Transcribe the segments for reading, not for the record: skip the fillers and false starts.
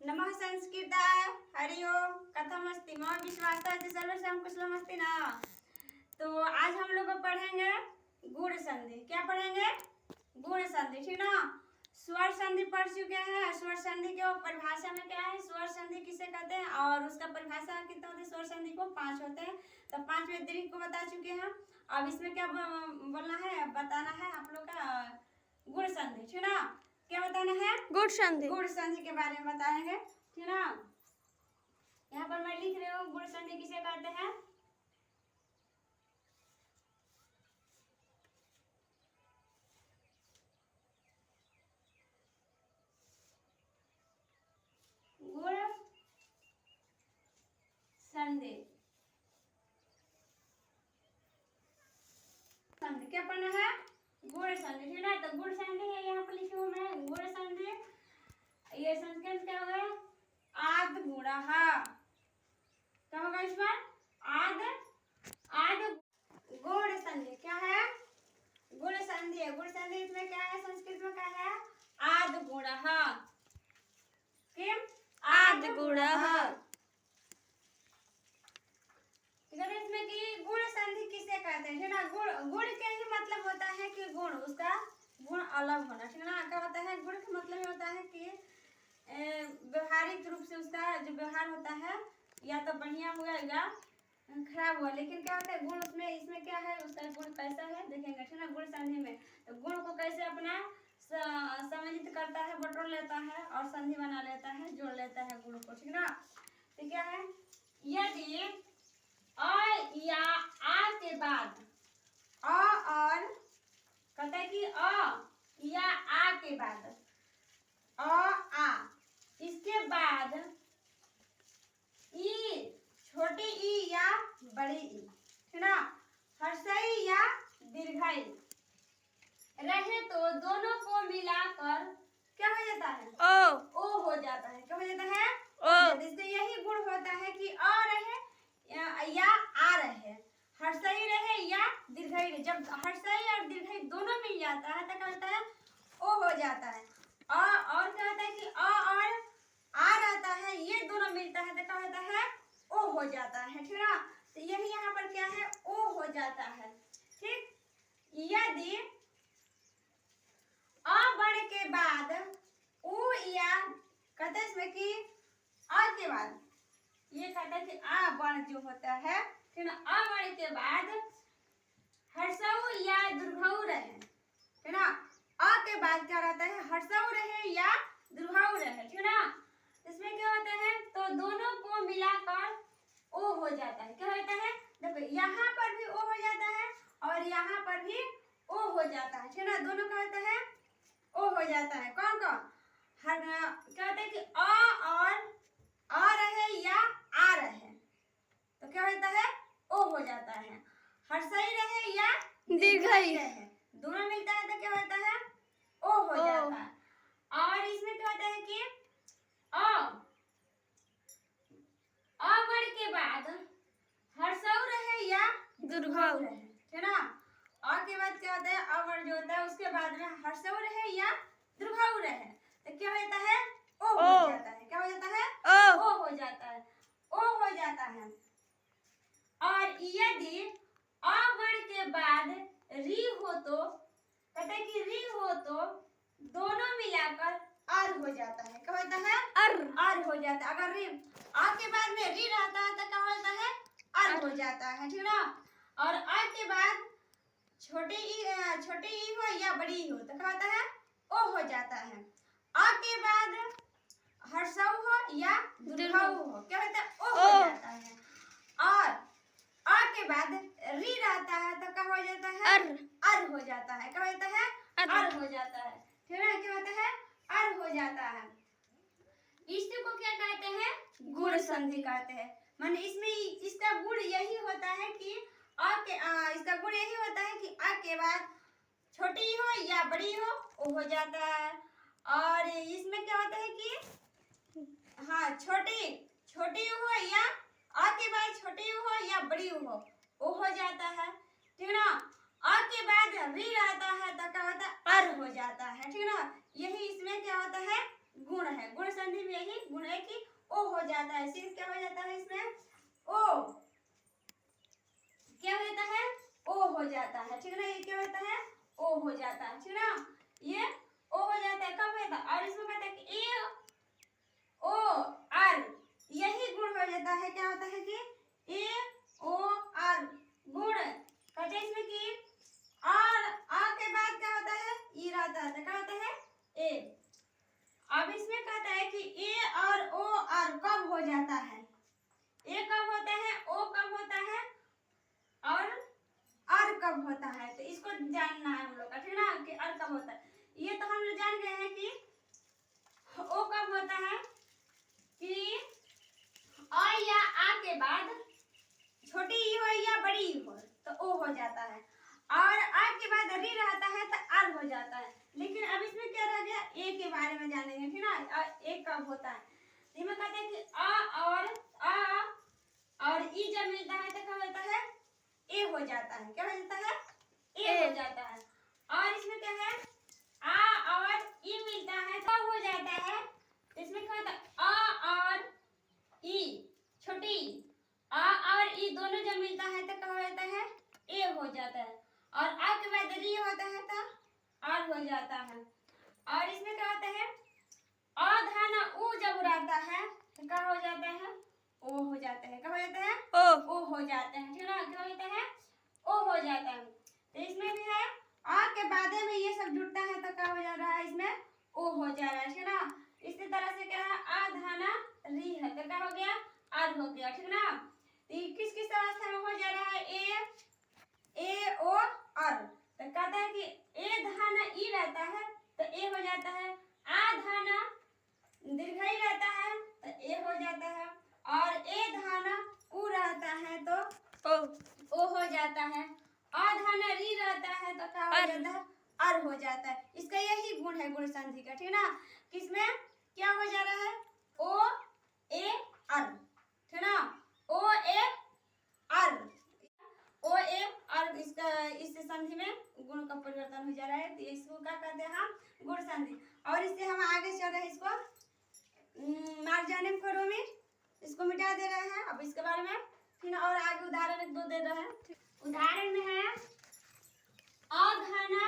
नमः संस्कृताय हरि ओम कथमस्ति मम विश्वासः सर्वं कुशलमस्ति ना। तो आज हम लोग पढ़ेंगे गुण संधि। क्या पढ़ेंगे? गुण संधि, ठीक ना। स्वर संधि पढ़ चुके हैं। स्वर संधि के परिभाषा में क्या है, स्वर संधि किसे कहते हैं और उसका परिभाषा कितना होता है। स्वर संधि को 5 होते हैं, तो 5वें दीर्घ को बता चुके हैं। अब इसमें क्या बोलना है, बताना है आप लोग का गुण संधि, ठीक ना। क्या बताना है? गुण संधि। गुण संधि के बारे में बताएंगे, ठीक ना। यहाँ पर मैं लिख रही हूँ गुण संधि किसे कहते हैं। गुण संधि। संधि क्या पढ़ना है? गुण संधि, ठीक है। तो गुण संधि है, यहाँ पर लिखी हूँ मैं गुण संधि। ये संस्कृत क्या होगा? आद गुणः। क्या होगा इसमें? आद गुण संधि। क्या है? गुण संधि है। गुण संधि इसमें क्या है, संस्कृत में क्या है? आद गुणः। किम? आद गुणः। इसमें कि गुण संधि किसे कहते हैं, ठीक ना। गुण के ही मतलब होता है कि गुण, उसका गुण अलग होना, ठीक ना। क्या होता है? गुण का मतलब ये होता है कि व्यवहारिक रूप से उसका जो व्यवहार होता है या तो बढ़िया हुआ या खराब हुआ, लेकिन क्या होता है गुण उसमें, इसमें क्या है, उसका गुण कैसा है देखेंगे, ठीक ना। गुण संधि में तो गुण को कैसे अपना सम्मिलित करता है, बटोर लेता है और संधि बना लेता है, जोड़ लेता है गुण को, ठीक ना। तो क्या है, यदि अ या आ के बाद अ और कहता है कि अ या आ के बाद आ इसके बाद ई, छोटी ई या बड़ी ई, ठीक ना, हर्षई या दीर्घई रहे तो दोनों को मिलाकर क्या हो जाता है? ओ हो जाता है। क्या हो जाता है? ओ। इससे यही गुण होता है कि अ रहे या आ रहे, हर्षई रहे या दीर्घई रहे। जब हर्षई और दीर्घई दोनों मिल जाता है तो क्या होता है? ओ हो जाता है। और क्या होता है कि अ और आ रहता है, ये दोनों मिलता है तो क्या होता है? ओ हो जाता है, ठीक ना। तो यही यहाँ पर क्या है? ओ हो जाता है, ठीक। यदि अ वर्ण के बाद उ या कहते हैं इसमें कि अ के बाद ये कहता है कि आ वर्ण जो होता है, ठीक ना, अ वर्ण के बाद हर्षऊ या दीर्घऊ रहे, ठीक ना। अ के बाद क्या रहता है? हर्षऊ रहे या दीर्घऊ रहे, ठीक ना। इसमें क्या होता है? तो दोनों को मिलाकर ओ हो जाता है। क्या होता है? देखो यहाँ पर भी ओ हो जाता है और यहाँ पर भी ओ हो जाता है, ठीक ना। दोनों का होता है ओ हो जाता है। कौन कौन? हर क्या होता है कि अ और आ रहे या आ रहे तो क्या होता है? ओ हो जाता है। हर्षई रहे या दीर्घई रहे दोनों मिलता है तो क्या होता है? ओ हो जाता है। और इसमें क्या होता है कि अ वर्ण के बाद हर्षऊ रहे या दीर्घऊ रहे, ठीक ना। अ के बाद क्या होता है? अ वर्ण जो होता है उसके बाद में हर्षऊ रहे या दीर्घऊ रहे तो क्या होता है? ओ हो जाता है। क्या हो जाता है? ओ हो जाता है। ओ हो जाता है। और यदि अ वर्ण के बाद री हो तो कहते हैं कि री हो तो दोनों मिलाकर अर हो जाता है। क्या होता है? अर हो जाता है। अगर री आ के बाद में री रहता है तो क्या होता है? अर हो जाता है, ठीक ना। और आ के बाद छोटी ई हो या बड़ी ई हो तो क्या होता है? ओ हो जाता है। आ के बाद हर्षऊ हो या दीर्घऊ हो क्या होता है? ओ हो जाता है। और आ के बाद री रहता है तो क्या हो जाता है? अर हो जाता है। क्या होता है? अर हो जाता है, ठीक है। क्या होता है? अर हो जाता है। इसी को क्या कहते हैं? गुण संधि कहते हैं। माने इसमें इसका गुण यही होता है कि इसका गुण यही होता है कि आ के बाद छोटी हो या बड़ी हो वो हो जाता है। और इसमें क्या होता है कि हाँ छोटी हो या आ के बाद छोटी हो या बड़ी हो वो हो जाता है, ठीक ना। आ के बाद री रहता है तो क्या होता है? अर हो जाता है, ठीक ना। यही इसमें क्या होता है? गुण है। गुण संधि में यही गुण एक हो जाता है, सिर्फ क्या हो जाता है इसमें ओ, क्या हो जाता है ओ हो जाता है, ठीक ना। ये क्या होता है ओ हो जाता है, ठीक ना। ये ओ हो जाता है, कब होता है, और इसमें कहता है कि ए ओ आर, यही गुण हो जाता है, क्या होता है कि ए ओ आर गुण कहते हैं इसमें कि और आ के बाद क्या होता है ई रहता है, तो क्या होता है ए। अब इसमें कहता है कि ए और ओ आर कब हो जाता है, ए कब होता है, ओ कब होता है और आर कब होता है, तो इसको जानना है हम लोग का, ठीक ना, कि आर कब होता है। ये तो हम लोग जान गए हैं कि ओ कब होता है कि अ या आ के बाद छोटी ई हो या बड़ी ई हो तो ओ हो जाता है, और आ के बाद री रहता है तो आर हो जाता है। लेकिन अब इसमें क्या रह गया, ए के बारे में जानेंगे, ठीक ना। ए कब होता है, इसमें कहते हैं कि आ और ई जब मिलता है तो क्या होता है ए हो जाता है, क्या हो जाता है ए हो जाता है। और इसमें क्या है आ और ई मिलता है तो हो जाता है, इसमें क्या होता है आ और ई छोटी आ और ई दोनों जब मिलता है तो क्या हो जाता है ए हो जाता है, और आ के बाद री होता है तो आर हो जाता है। और इसमें क्या होता है अधाना उ जब रहता है तो क्या हो जाता है ओ हो जाता है, क्या हो जाता है ओ हो जाता है, ठीक ना, क्या हो जाता है ओ हो जाता है। तो इसमें भी है आ के बाद में ये सब जुड़ता है तो क्या हो जा रहा है इसमें ओ हो जा रहा है, ठीक ना। इसी तरह से क्या है अधाना री है तो क्या हो गया आर हो गया, ठीक ना। तो किस किस अवस्था में हो जा रहा है ए ओ आर, तो कहता है कि ए धाना ई रहता है तो ए हो जाता है, आ धाना दीर्घई रहता है तो ए हो जाता है, और ए धाना उ रहता है तो ओ हो जाता है, आ धाना री रहता है तो क्या हो जाता है अर हो जाता है। इसका यही गुण है गुण संधि का, ठीक ना। किसमें क्या हो जा रहा है ओ ए अर, ठीक ना, ओ ए अर ओ ए और इसका इस संधि में गुण का परिवर्तन हो जा रहा है, तो इसको क्या कहते हैं हम गुण संधि। और इससे हम आगे चल रहे हैं, इसको मार्जनिक फॉर्म में इसको मिटा दे रहे हैं अब इसके बारे में, फिर और आगे उदाहरण एक दो दे रहे हैं। उदाहरण में है अधाना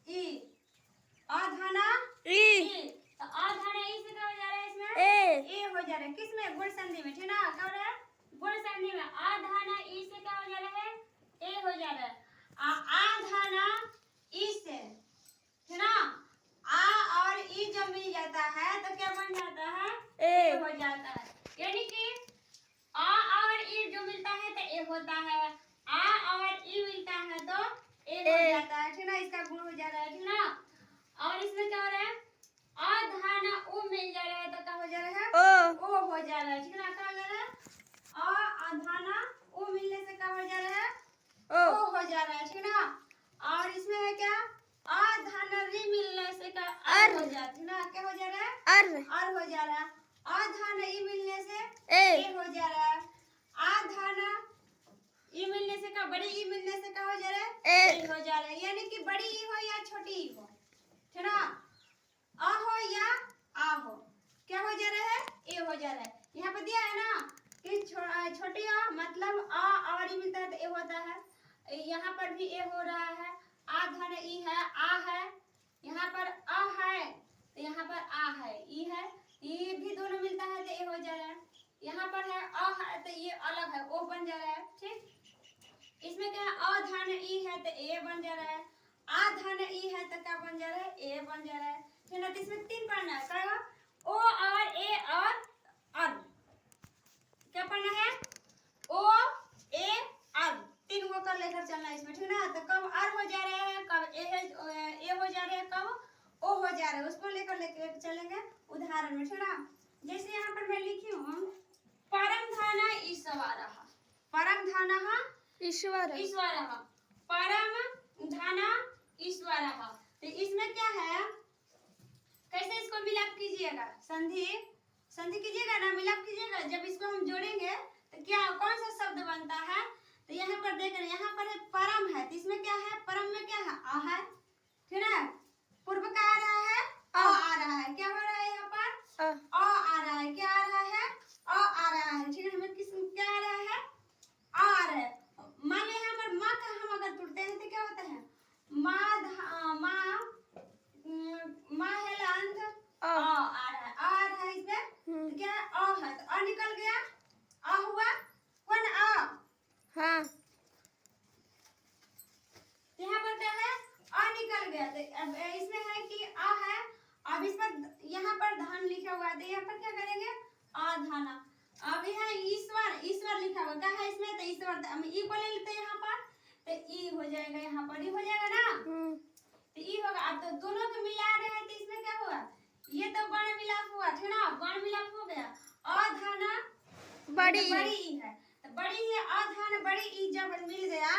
ई, अधाना ई, तो अधाना ई से क्या हो जा रहा है इसमें ए हो जा रहा है, किसमें गुण संधि में, ठीक ना, क्या हो रहा है गुण संधि में अधाना ई से क्या हो जा रहा है ए हो जा रहा है, आधाना ई से, ठीक ना, आ और ई जब मिल जाता है तो क्या बन जाता है ए हो जाता है, यानी कि आ और ई जो मिलता है तो ए होता है, आ और ई मिलता है तो ए हो जाता है, ठीक ना, इसका गुण हो जा रहा है, ठीक ना। और इसमें क्या हो रहा है अधाना उ मिल जा रहा है तो क्या हो जा रहा है ओ हो जा रहा है, ठीक ना, क्या हो जा रहा है अधाना उ मिलने से क्या हो जा रहा है ओ हो जा रहा है, ठीक ना। और इसमें है क्या अधाना री मिलने से क्या अर हो जाता है ना, क्या हो जा रहा है अर हो जा रहा है, अधाना ई मिलने से ए हो जा रहा है, अधाना ई मिलने से क्या बड़ी ई मिलने से क्या हो जा रहा है ए हो जा रहा है, यानी कि बड़ी ई हो या छोटी ई हो, ठीक ना, आ हो या आ हो क्या हो जा रहा है ए हो जा रहा है। यहाँ पे दिया है ना कि छोटी आ मतलब आ और ई मिलता है तो ए होता है, यहाँ पर भी ए हो रहा है, आ धन ई है आ है, यहाँ पर आ है तो यहाँ पर आ है ई है, ये भी दोनों मिलता है तो ए हो जा रहा है, यहाँ पर है आ है तो ये अलग है ओ बन जा रहा है, ठीक। इसमें क्या है अ धन ई है तो ए बन जा रहा है, आ धन ई है तो क्या बन जा रहा है ए बन जा रहा है, ठीक ना। तो इसमें तीन पढ़ना है, क्या ओ और ए और अर, क्या पढ़ना है ओ ए अर, तीन को कर लेकर चलना है इसमें, ठीक ना। तो कब अर हो जा रहे हैं कब ए हो जा रहे हैं कब ओ हो जा रहा है, उसको लेकर चलेंगे उदाहरण में, ठीक ना। जैसे यहाँ पर मैं लिखी हूँ परम धाना ईश्वरः, परम धानः ईश्वरः, परम धाना ईश्वरः, तो इसमें क्या है कैसे इसको मिलाप कीजिएगा, संधि कीजिएगा ना, मिलाप कीजिएगा, जब इसको हम जोड़ेंगे तो क्या कौन सा शब्द बनता है, तो यहाँ पर देख रहे हैं यहाँ पर है परम है, तो इसमें क्या है परम में क्या है आ है, ठीक है, पूर्व का आ रहा है आ रहा है, क्या हो रहा है यहाँ पर आ रहा है, क्या आ रहा है है तो अ निकल गया, आ हुआ कौन आ, हाँ यहाँ पर क्या है आ निकल गया। तो अब इसमें है कि आ है, अब इस पर यहाँ पर धान लिखा हुआ है तो यहाँ पर क्या करेंगे आ धाना। अब यहाँ ईश्वर, ईश्वर लिखा हुआ क्या है इसमें तो ईश्वर, हम ई को ले लेते हैं यहाँ पर तो ई हो जाएगा, यहाँ पर ई हो जाएगा ना, तो ई होगा। अब तो दोनों को मिला रहे हैं तो इसमें क्या होगा, ये तो वर्ण मिलाप हुआ ठीक ना, वर्ण मिलाप हो गया। आ धाना बड़ी बड़ी ई है तो बड़ी ही आ धान बड़ी ई जब मिल गया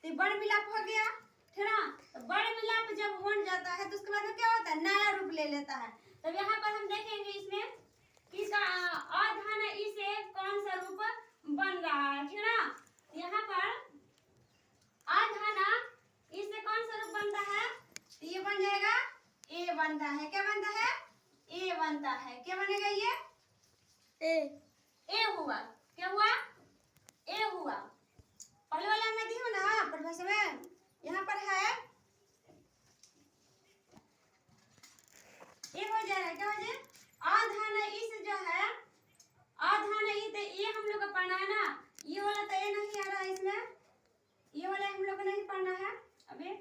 तो वर्ण मिलाप हो गया ठीक ना। तो वर्ण मिलाप जब हो जाता है तो उसके बाद में क्या होता है नया रूप ले लेता है। तो यहाँ पर हम देखेंगे इसमें किसका आ धान ई से कौन सा रूप बन रहा है ठीक ना। यहाँ पर आ धाना ई से कौन सा रूप बनता है, ये बन जाएगा ए बनता है, क्या बनता है ए बनता है, क्या बनेगा ये ए हुआ, क्या हुआ ए हुआ। पहले वाला मैं दी हूँ ना प्रोफेसर में, यहाँ पर है ए हो जाएगा, क्या हो जाए आ धाना ई से जो है आ धाना ई, तो ये हम लोग का पढ़ना है ना, ये वाला तो ए नहीं आ रहा है इसमें, ये वाला हम लोग को नहीं पढ़ना है अभी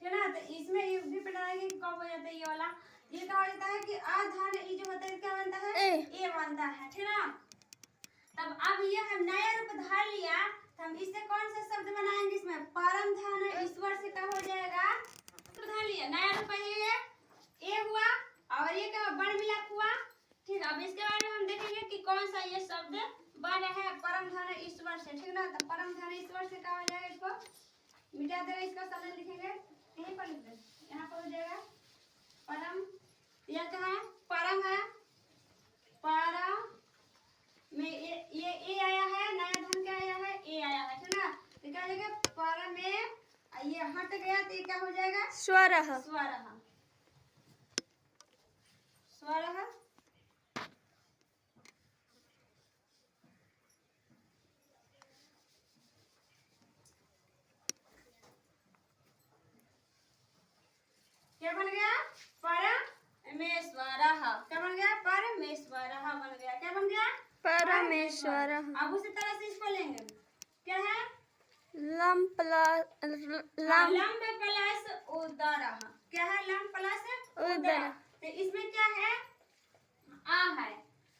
ठीक ना। तो इसमें ये भी पढ़ाएंगे कब हो जाता है ये वाला, ये क्या हो जाता है कि आ धान ई जो होता है क्या बनता है ए बनता है ठीक ना। तब अब ये हम नया रूप धार लिया तो हम इससे कौन सा शब्द बनाएंगे इसमें परम धान ईश्वर से क्या हो जाएगा, धार लिया नया रूप ये ए हुआ और ये क्या वर्ण मिलाप हुआ ठीक। अब इसके बारे में हम देखेंगे कि कौन सा ये शब्द बन रहा है परम धान ईश्वर से ठीक ना। तो परम धान ईश्वर से क्या हो जाएगा, इसको मिटा देगा, इसका शब्द लिखेंगे यहीं पर लिख दे, यहाँ पर हो जाएगा परम, यह क्या है परम है, परम में ये ए आया है, नया धन क्या आया है ए आया है ठीक ना। तो क्या हो जाएगा परम में ये हट गया तो ये क्या हो जाएगा स्वरः, स्वरः, स्वरः। क्या बन गया परमेश्वरः, क्या बन गया परमेश्वरः बन गया, क्या बन गया परमेश्वरः। अब उसी तरह से इसको लेंगे, क्या है लम प्लस लम लंब प्लस उदरः, क्या है लंब प्लस उदर, तो इसमें क्या है आ है,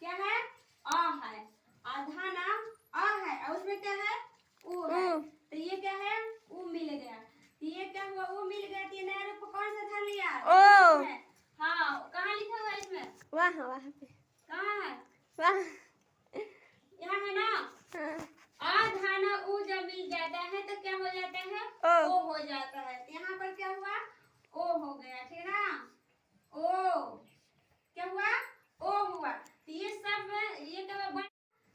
क्या है आ है, आधाना आ है और उसमें क्या है उ है, तो ये क्या है उ मिल गया, तो ये क्या हुआ उ मिल गया, तो ये नया रूप कौन सा था लिया ओ इसमें? हाँ कहाँ लिखा हुआ है इसमें, वहाँ पे कहाँ है वहाँ, यहाँ है ना। हाँ। आ धाना उ जब मिल जाता है तो क्या हो जाता है ओ हो जाता है, तो यहाँ पर क्या हुआ ओ हो गया ठीक ना, ओ क्या हुआ ओ हुआ। तो ये सब ये क्या बन,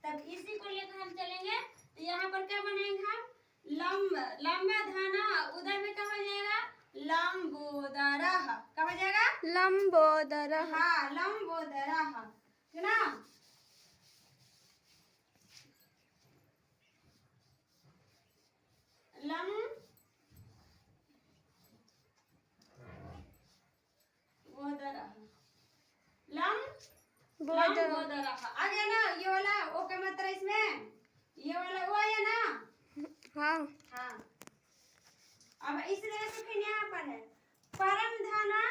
तब इसी को लेकर हम चलेंगे तो यहाँ पर क्या बनेगा हम लंब, लंबा धाना उधर में क्या हो जाएगा लंबोदरः, क्या हो जाएगा लंबोदरः, हाँ लंबोदरः ठीक ना। लंबोदरः आ गया ना, ये वाला ओ का मात्रा इसमें ये वाला वो आया ना, हाँ हाँ। अब इसी तरह से फिर यहाँ पर है परम धाना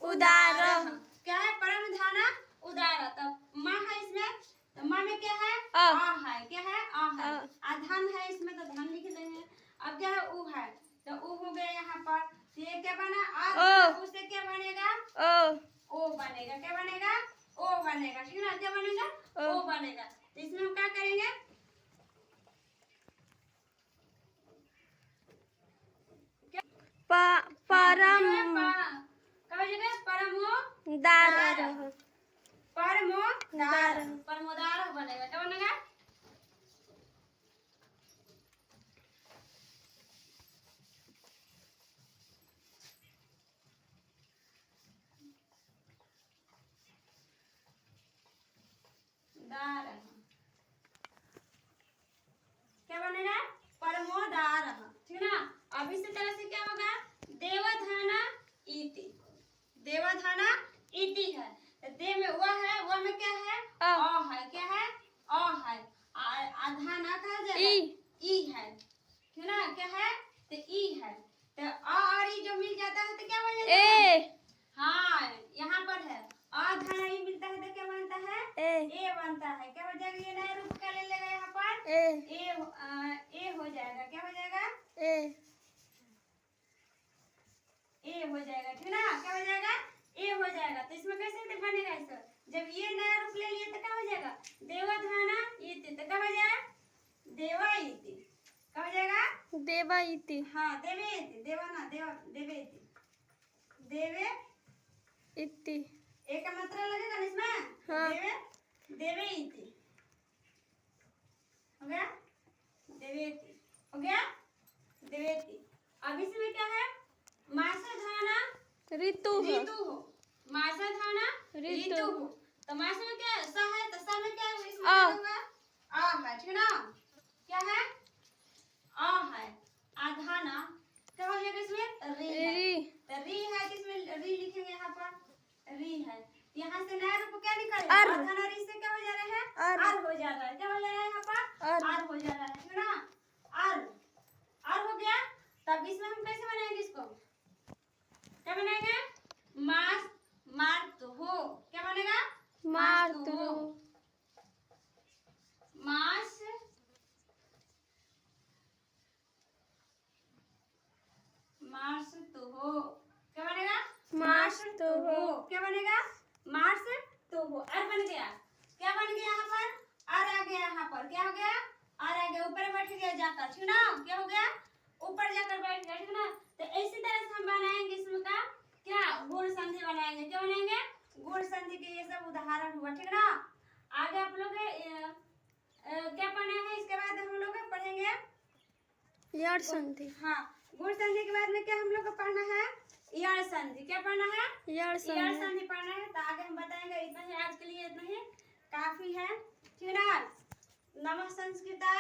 उदारः, क्या है परम धाना उदार, तब माँ है इसमें तो माँ में क्या है आ है, क्या है आ है, आ धन है इसमें तो धन लिख देंगे। अब क्या है उ है तो उ हो गया यहाँ पर, तो ये क्या बना आ, उससे क्या बनेगा ओ बनेगा, क्या बनेगा ओ बनेगा ठीक ना, क्या बनेगा ओ बनेगा। तो इसमें हम क्या करेंगे परम परमो दारः, परमोदार, परमोदार बनेगा, क्या बनेगा दार, क्या बनेगा परमोदार ठीक ना। अब इसी तरह से क्या होगा देवधाना इति, देवधाना इति है तो दे में वह है, वह में क्या है आ है, क्या आधाना कहा जाएगा ई। ई है, ठीक ना? क्या है? तो ई है। तो अ और ई जो मिल जाता है तो क्या बन जाता है? ए। हाँ, यहाँ पर है आधाना ई मिलता है तो क्या बनता है? ए। ए बनता है। क्या हो जाएगा? ये नया रूप क्या ले लेगा यहाँ पर? ए। ए हो जाएगा। क्या हो जाएगा? ए। ए हो जाएगा, ठीक ना? क्या हो जाएगा? ए हो जाएगा। तो इसमें कैसे बनेगा? इसका जब ये नया रूप ले लिए तो क्या हो जाएगा? देवधाना इति। तो क्या हो जाएगा? देवा इति। क्या हो जाएगा? देवा इति। हाँ, देवे इति। देवा ना, देवे इति। देवे इति। ए का मात्रा लगेगा ना इसमें? हाँ। देवे इति। हो गया? देवेति। हो गया? देवेति। अब इसमें क्या है? मासाधाना ऋतु ऋतु हो। मासाधाना ऋतु। ऋतु हो। तो मास में क्या है? स है तो स में क्या है? इसमें आ। क्या होगा? आ है, ठीक ना? क्या है? आ है। आधाना क्या हो जाएगा इसमें? री है। री। तो री है, किसमें री लिखेंगे यहाँ पर? री है। यहाँ से नया रूप क्या निकलेगा? अर। आधाना री से क्या हो जा रहा है? अर। आर हो जा रहा है। क्या हो जा रहा है यहाँ पर? अर। आर हो जा रहा है, ठीक ना? आर। आर हो गया। तब इसमें हम कैसे बनाएंगे इसको? क्या बनाएंगे? मास मार्त हो। क्या बनेगा? मार्तु। मास मार्स तो हो। क्या बनेगा? मार्स तो हो। क्या बनेगा? मार्स तो हो। अर बन गया। क्या बन गया यहाँ पर? अर आ गया यहाँ पर। क्या हो गया? अर आ गया, ऊपर बैठ गया जाकर, ठीक ना? क्या हो गया? ऊपर जाकर बैठ गया, ठीक ना? तो इसी तरह से हम बनाएंगे इसमें का क्या? गुण संधि बनाएंगे। क्या बनाएंगे? गुण संधि के ये सब उदाहरण हुआ, ठीक ना? आगे आप लोग क्या पढ़े हैं? इसके बाद हम लोग पढ़ेंगे यड़ संधि। हाँ, गुण संधि के बाद में क्या हम लोग को पढ़ना है? यड़ संधि। क्या पढ़ना है? यड़ यड़ संधि। संधि पढ़ना है। तो आगे हम बताएंगे। इतना ही आज के लिए, इतना ही काफी है, ठीक है ना? नमः संस्कृता।